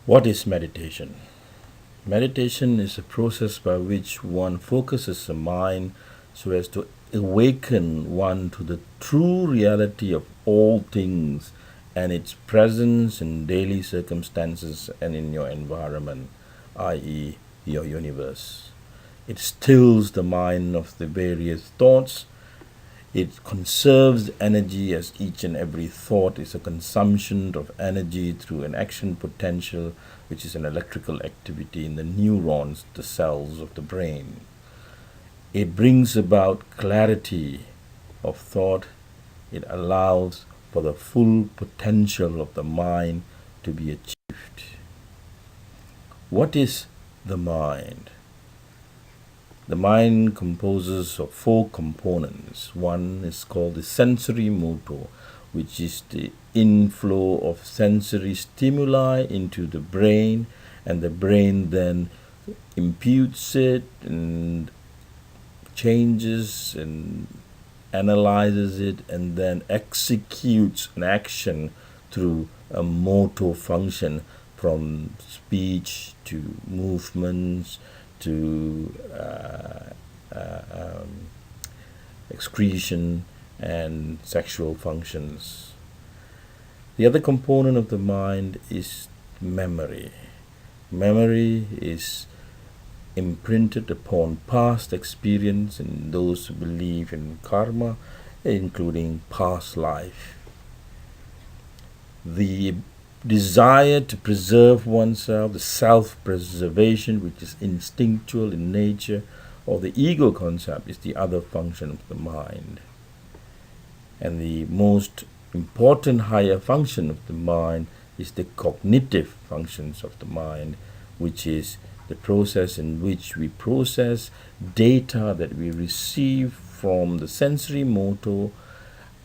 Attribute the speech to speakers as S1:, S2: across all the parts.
S1: What is meditation? Meditation is a process by which one focuses the mind so as to awaken one to the true reality of all things and its presence in daily circumstances and in your environment, i.e., your universe. It stills the mind of the various thoughts. It conserves energy, as each and every thought is a consumption of energy through an action potential, which is an electrical activity in the neurons, the cells of the brain. It brings about clarity of thought. It allows for the full potential of the mind to be achieved. What is the mind? The mind composes of four components. One is called the sensory motor, which is the inflow of sensory stimuli into the brain, and the brain then imputes it and changes and analyzes it and then executes an action through a motor function, from speech to movements to excretion and sexual functions. The other component of the mind is memory. Memory is imprinted upon past experience and those who believe in karma, including past life. The desire to preserve oneself, the self-preservation, which is instinctual in nature, or the ego concept, is the other function of the mind. And the most important higher function of the mind is the cognitive functions of the mind, which is the process in which we process data that we receive from the sensory motor,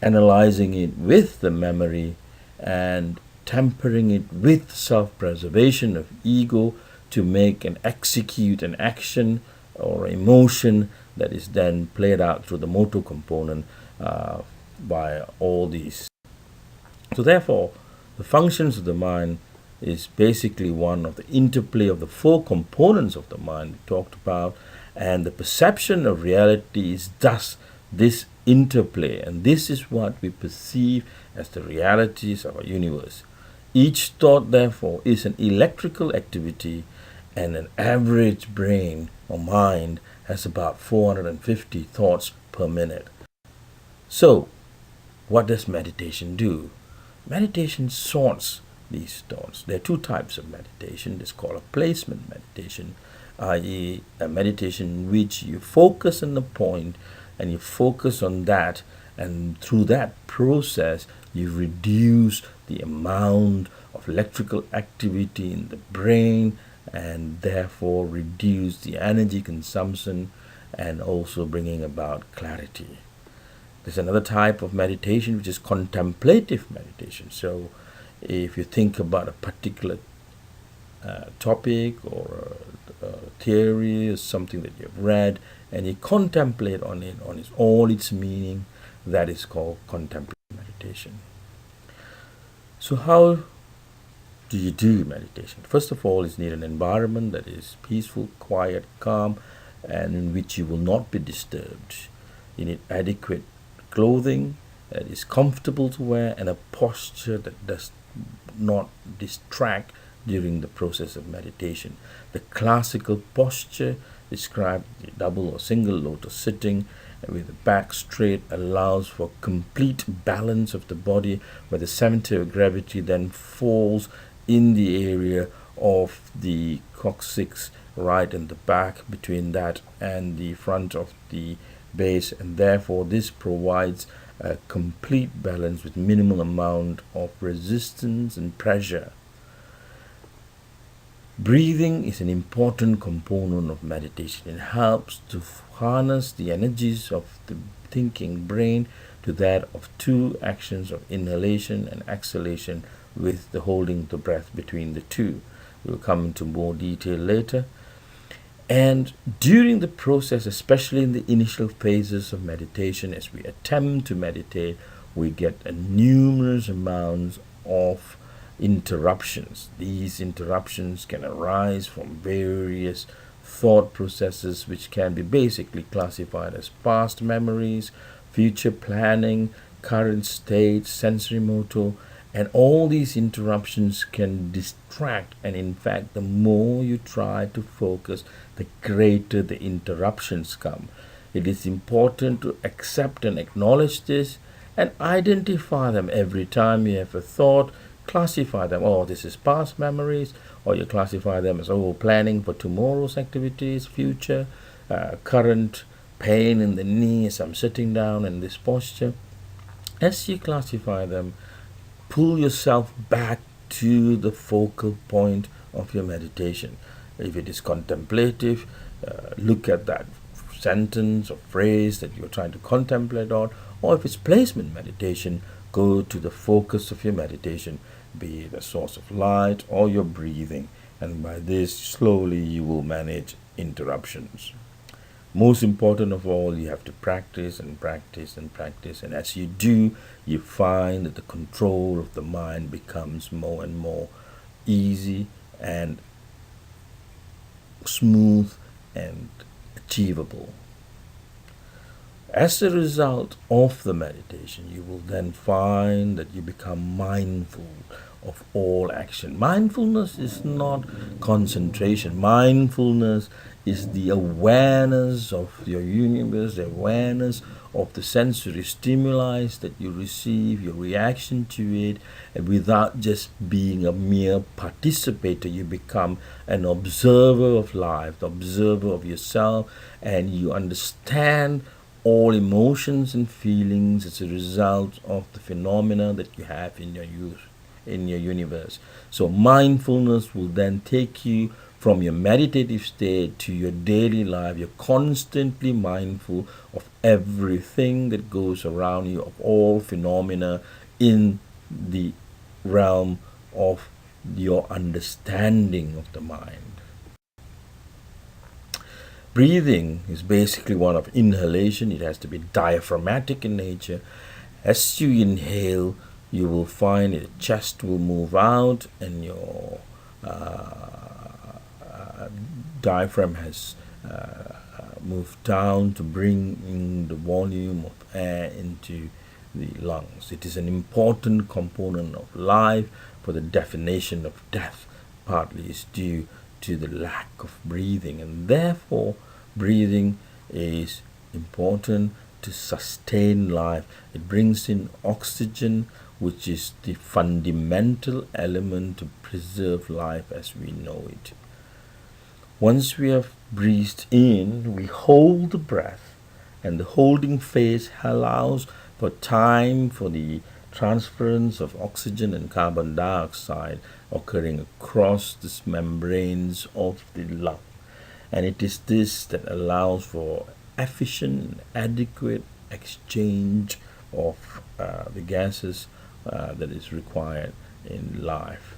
S1: analyzing it with the memory and tempering it with self-preservation of ego to make and execute an action or emotion that is then played out through the motor component by all these. So therefore, the functions of the mind is basically one of the interplay of the four components of the mind we talked about, and the perception of reality is thus this interplay, and this is what we perceive as the realities of our universe. Each thought, therefore, is an electrical activity, and an average brain or mind has about 450 thoughts per minute. So, what does meditation do? Meditation sorts these thoughts. There are two types of meditation. It's called a placement meditation, i.e., a meditation in which you focus on the point and you focus on that, and through that process, you reduce the amount of electrical activity in the brain and therefore reduce the energy consumption and also bringing about clarity. There's another type of meditation which is contemplative meditation. So if you think about a particular topic or a theory or something that you've read and you contemplate on it, on all its meaning, that is called contemplative meditation. So how do you do meditation? First of all, you need an environment that is peaceful, quiet, calm, and in which you will not be disturbed. You need adequate clothing that is comfortable to wear and a posture that does not distract during the process of meditation. The classical posture described, the double or single lotus sitting with the back straight, allows for complete balance of the body, where the center of gravity then falls in the area of the coccyx right in the back, between that and the front of the base, and therefore this provides a complete balance with minimal amount of resistance and pressure. Breathing is an important component of meditation. It helps to harness the energies of the thinking brain to that of two actions of inhalation and exhalation, with the holding the breath between the two. We'll come into more detail later. And during the process, especially in the initial phases of meditation, as we attempt to meditate, we get a numerous amounts of interruptions. These interruptions can arise from various thought processes, which can be basically classified as past memories, future planning, current state, sensory motor, and all these interruptions can distract. And in fact, the more you try to focus, the greater the interruptions come. It is important to accept and acknowledge this and identify them every time you have a thought. Classify them. Oh, this is past memories, or you classify them as planning for tomorrow's activities, future, current pain in the knee as I'm sitting down in this posture. As you classify them, pull yourself back to the focal point of your meditation. If it is contemplative, look at that sentence or phrase that you're trying to contemplate on, or if it's placement meditation, go to the focus of your meditation, be it a source of light or your breathing, and by this slowly you will manage interruptions. Most important of all, you have to practice and practice and practice, and as you do, you find that the control of the mind becomes more and more easy and smooth and achievable. As a result of the meditation, you will then find that you become mindful of all action. Mindfulness is not concentration. Mindfulness is the awareness of your universe, the awareness of the sensory stimuli that you receive, your reaction to it, and without just being a mere participator, you become an observer of life, the observer of yourself, and you understand all emotions and feelings as a result of the phenomena that you have in your universe. So mindfulness will then take you from your meditative state to your daily life. You're constantly mindful of everything that goes around you, of all phenomena in the realm of your understanding of the mind. Breathing is basically one of inhalation. It has to be diaphragmatic in nature. As you inhale, you will find your chest will move out and your diaphragm has moved down to bring in the volume of air into the lungs. It is an important component of life, for the definition of death partly is due to the lack of breathing, and therefore breathing is important to sustain life. It brings in oxygen, which is the fundamental element to preserve life as we know it. Once we have breathed in, we hold the breath, and the holding phase allows for time for the transference of oxygen and carbon dioxide occurring across the membranes of the lung. And it is this that allows for efficient and adequate exchange of the gases that is required in life.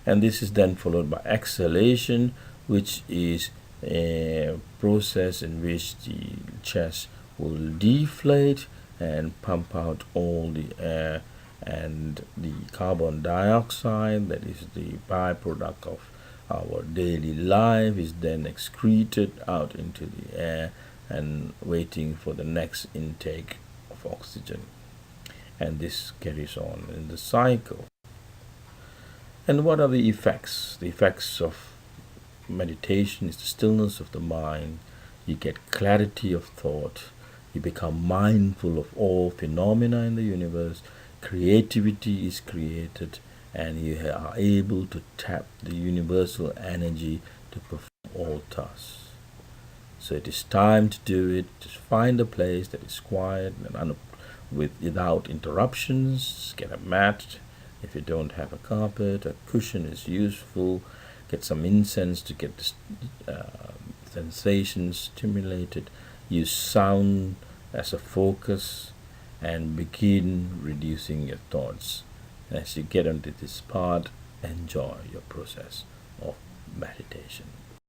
S1: And this is then followed by exhalation, which is a process in which the chest will deflate and pump out all the air, and the carbon dioxide that is the byproduct of our daily life is then excreted out into the air and waiting for the next intake of oxygen. And this carries on in the cycle. And what are the effects? The effects of meditation is the stillness of the mind. You get clarity of thought. You become mindful of all phenomena in the universe. Creativity is created, and you are able to tap the universal energy to perform all tasks. So it is time to do it. Just find a place that is quiet and without interruptions. Get a mat. If you don't have a carpet, a cushion is useful. Get some incense to get the sensations stimulated. Use sound as a focus and begin reducing your thoughts. And as you get into this part, enjoy your process of meditation.